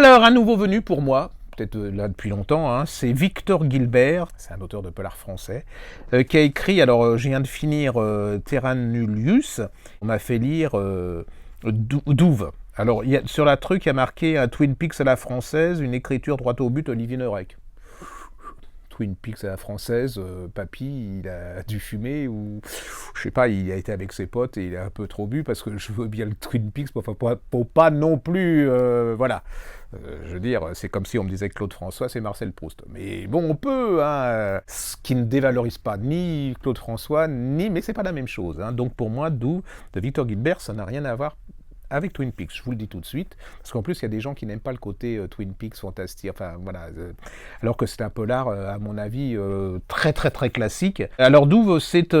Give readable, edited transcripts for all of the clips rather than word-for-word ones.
Alors, un nouveau venu pour moi, peut-être là depuis longtemps, hein, c'est Victor Gilbert, c'est un auteur de polar français, qui a écrit, alors je viens de finir Terra Nullius, on m'a fait lire Douve. Alors, sur la truc, il y a marqué un Twin Peaks à la française, une écriture droit au but, Olivier Neurec. Twin Peaks à la française, papy, il a dû fumer ou je sais pas, il a été avec ses potes et il a un peu trop bu parce que je veux bien le Twin Peaks pour pas non plus, voilà. Je veux dire, c'est comme si on me disait que Claude François, c'est Marcel Proust. Mais bon, on peut, hein, ce qui ne dévalorise pas ni Claude François, mais c'est pas la même chose. Hein. Donc pour moi, d'où de Victor Gilbert, ça n'a rien à voir avec Twin Peaks, je vous le dis tout de suite, parce qu'en plus il y a des gens qui n'aiment pas le côté Twin Peaks fantastique, enfin voilà, alors que c'est un polar, à mon avis, très très très classique. Alors Douve, c'est...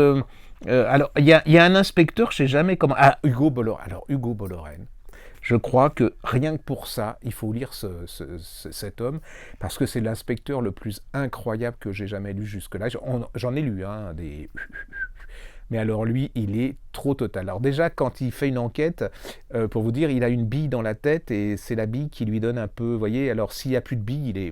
alors il y a un inspecteur, je sais jamais comment... Ah, Hugo Bolloré. Alors Hugo Bolloré, je crois que rien que pour ça, il faut lire cet homme, parce que c'est l'inspecteur le plus incroyable que j'ai jamais lu jusque-là. J'en ai lu, hein, des... Mais alors lui, il est trop total. Alors déjà, quand il fait une enquête, pour vous dire, il a une bille dans la tête et c'est la bille qui lui donne un peu, vous voyez, alors s'il n'y a plus de bille,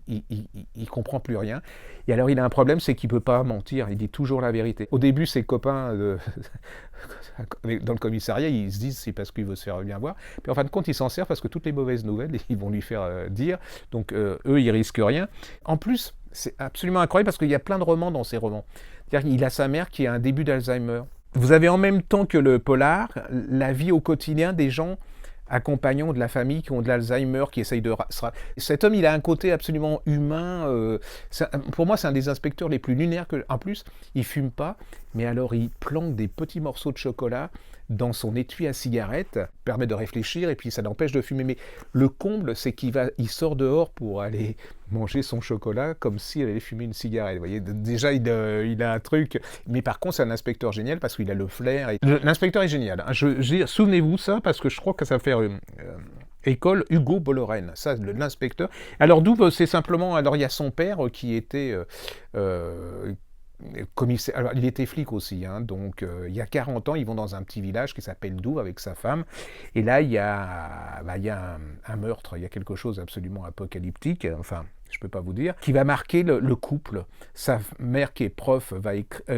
il comprend plus rien. Et alors il a un problème, c'est qu'il ne peut pas mentir, il dit toujours la vérité. Au début, ses copains dans le commissariat, ils se disent c'est parce qu'il veut se faire bien voir. Puis en fin de compte, il s'en sert parce que toutes les mauvaises nouvelles, ils vont lui faire dire. Donc eux, ils risquent rien. En plus, c'est absolument incroyable parce qu'il y a plein de romans dans ces romans. C'est-à-dire qu'il a sa mère qui a un début d'Alzheimer. Vous avez en même temps que le polar, la vie au quotidien des gens accompagnants de la famille qui ont de l'Alzheimer, qui essayent de... Cet homme, il a un côté absolument humain. Pour moi, c'est un des inspecteurs les plus lunaires que... En plus, il fume pas, mais alors il planque des petits morceaux de chocolat dans son étui à cigarette, permet de réfléchir et puis ça l'empêche de fumer. Mais le comble, c'est il sort dehors pour aller manger son chocolat comme s'il allait fumer une cigarette. Vous voyez, déjà, il a un truc. Mais par contre, c'est un inspecteur génial parce qu'il a le flair. L'inspecteur est génial. Hein. Souvenez-vous ça parce que je crois que ça va faire école Hugo Bolloré. Ça, l'inspecteur. Alors, d'où c'est simplement. Alors, il y a son père qui était. Commissaire. Alors, il était flic aussi, hein, donc il y a 40 ans, ils vont dans un petit village qui s'appelle Douve avec sa femme, et là il y a un meurtre, il y a quelque chose d'absolument apocalyptique, enfin je peux pas vous dire, qui va marquer le couple. Sa mère qui est prof,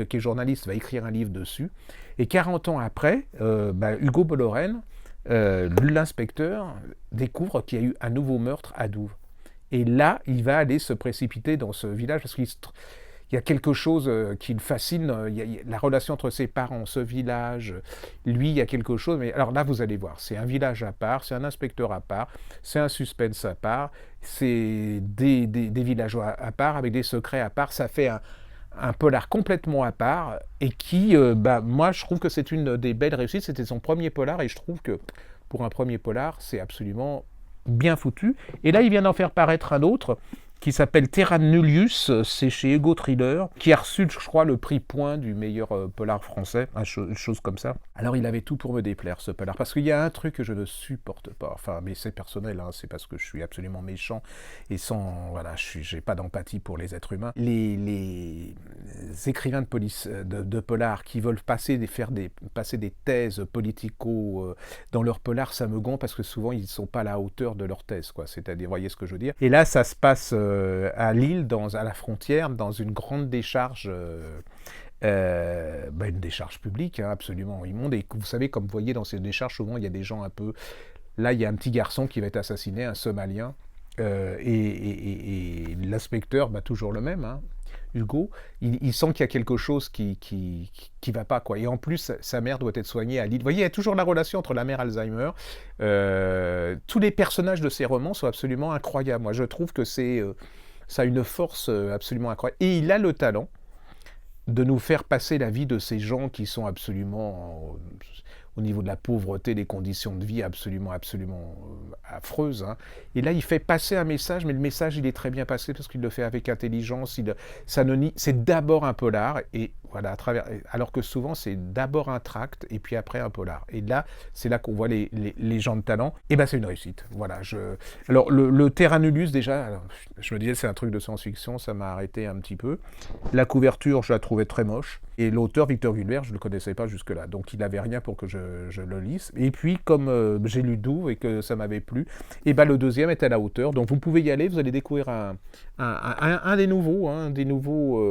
qui est journaliste, va écrire un livre dessus, et 40 ans après, Hugo Bolloré, l'inspecteur, découvre qu'il y a eu un nouveau meurtre à Douve. Et là, il va aller se précipiter dans ce village parce qu'il y a quelque chose qui le fascine, il y a la relation entre ses parents, ce village, lui, il y a quelque chose, mais alors là, vous allez voir, c'est un village à part, c'est un inspecteur à part, c'est un suspense à part, c'est des villageois à part, avec des secrets à part, ça fait un polar complètement à part, et qui, moi, je trouve que c'est une des belles réussites, c'était son premier polar, et je trouve que pour un premier polar, c'est absolument bien foutu. Et là, il vient d'en faire paraître un autre, qui s'appelle Terra Nullius, c'est chez Ego Thriller, qui a reçu, je crois, le prix Point du meilleur polar français, une chose comme ça. Alors il avait tout pour me déplaire, ce polar, parce qu'il y a un truc que je ne supporte pas, enfin, mais c'est personnel, hein, c'est parce que je suis absolument méchant, et voilà, j'ai pas d'empathie pour les êtres humains. Les écrivains de polar qui veulent passer des thèses politico dans leur polar, ça me gonfle, parce que souvent, ils ne sont pas à la hauteur de leur thèse, quoi, c'est-à-dire, voyez ce que je veux dire. Et là, ça se passe à Lille, à la frontière, dans une grande décharge, une décharge publique, hein, absolument immonde. Et vous savez, comme vous voyez dans ces décharges, souvent il y a des gens un peu... Là, il y a un petit garçon qui va être assassiné, un Somalien, et l'inspecteur, toujours le même, hein, Hugo, il sent qu'il y a quelque chose qui va pas, quoi. Et en plus, sa mère doit être soignée à Lille. Vous voyez, il y a toujours la relation entre la mère Alzheimer. Tous les personnages de ces romans sont absolument incroyables. Moi, je trouve que ça a une force absolument incroyable. Et il a le talent de nous faire passer la vie de ces gens qui sont absolument... au niveau de la pauvreté, des conditions de vie absolument affreuses. Hein. Et là, il fait passer un message, mais le message, il est très bien passé parce qu'il le fait avec intelligence. C'est d'abord un polar, et Voilà, alors que souvent c'est d'abord un tract et puis après un polar. Et là, c'est là qu'on voit les gens de talent. Et ben c'est une réussite. Voilà. Alors le Terra Nullius déjà, alors, je me disais c'est un truc de science-fiction, ça m'a arrêté un petit peu. La couverture, je la trouvais très moche. Et l'auteur Victor Gilbert, je ne le connaissais pas jusque-là, donc il n'avait rien pour que je le lise. Et puis comme j'ai lu Douve et que ça m'avait plu, et ben le deuxième est à la hauteur. Donc vous pouvez y aller, vous allez découvrir un des nouveaux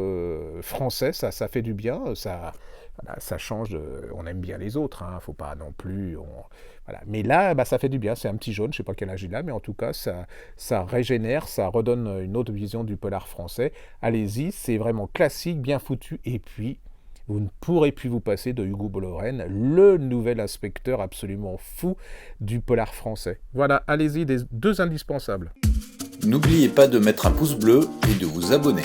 français. Ça fait du bien, voilà, ça change. On aime bien les autres, hein, faut pas non plus. Voilà. Mais là, ça fait du bien. C'est un petit jaune, je sais pas quel âge il a, mais en tout cas, ça régénère, ça redonne une autre vision du polar français. Allez-y, c'est vraiment classique, bien foutu, et puis vous ne pourrez plus vous passer de Hugo Bollorén, le nouvel inspecteur absolument fou du polar français. Voilà, allez-y, deux indispensables. N'oubliez pas de mettre un pouce bleu et de vous abonner.